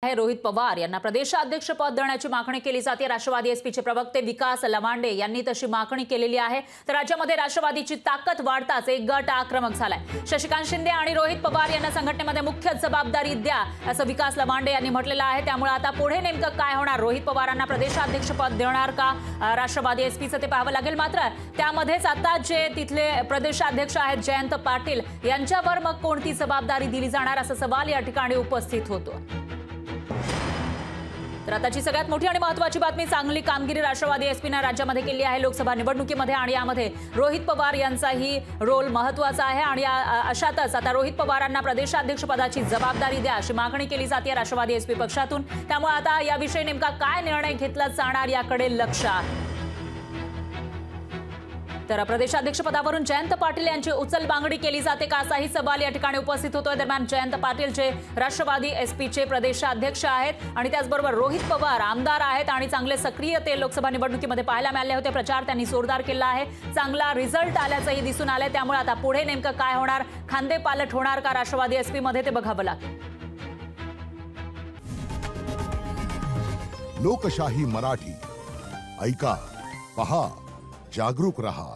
रोहित पवार यांना प्रदेशाध्यक्ष पद देण्याची मागणी केली जाते। राष्ट्रवादी एसपीचे प्रवक्ते विकास लवांडे यांनी तशी मागणी केलेली आहे। तर राज्यामध्ये राष्ट्रवादीची ताकद वाढताच एक गट आक्रमक झालाय। शशिकांत शिंदे आणि रोहित पवार यांना संघटनेमध्ये मुख्य जबाबदारी द्या असं विकास लवांडे यांनी म्हटलेलं आहे। त्यामुळे आता पुढे नेमकं काय होणार, रोहित पवारांना प्रदेशाध्यक्ष पद देणार का राष्ट्रवादी एसपीचं ते पाहावं लागेल। मात्र त्यामध्येच आता जे तिथले प्रदेशाध्यक्ष आहेत जयंत पाटील यांच्यावर मग कोणती जबाबदारी दिली जाणार असा सवाल या ठिकाणी उपस्थित होतो। तर आताची सगळ्यात मोठी आणि महत्त्वाची बातमी, चांगली कामगिरी राष्ट्रवादी एसपीने राज्यामध्ये केली आहे लोकसभा निवडणुकीमध्ये आणि यामध्ये रोहित पवार यांचाही रोल महत्त्वाचा आहे। आणि अशातच आता रोहित पवारांना प्रदेशाध्यक्ष पदाची जबाबदारी द्या अशी मागणी केली जाते राष्ट्रवादी एसपी पक्षातून। त्यामुळे आता याविषयी नेमका काय निर्णय घेतला जाणार याकडे लक्ष आहे। तर प्रदेशाध्यक्ष पदावरून जयंत पाटील यांची उचलबांगडी केली जाते का असाही सवाल या ठिकाणी उपस्थित होतोय। दरम्यान जयंत पाटील जे राष्ट्रवादी एसपीचे प्रदेशाध्यक्ष आहेत आणि त्याचबरोबर रोहित पवार आमदार आहेत आणि चांगले सक्रिय ते लोकसभा निवडणुकीमध्ये पाहायला मिळाले होते। प्रचार त्यांनी जोरदार केला आहे, चांगला रिझल्ट आल्याचंही दिसून आलंय। त्यामुळे आता पुढे नेमकं काय होणार, खांदेपालट होणार का राष्ट्रवादी एसपी मध्ये ते बघावं लागेल। लोकशाही मराठी ऐका, पहा, जागरूक रहा।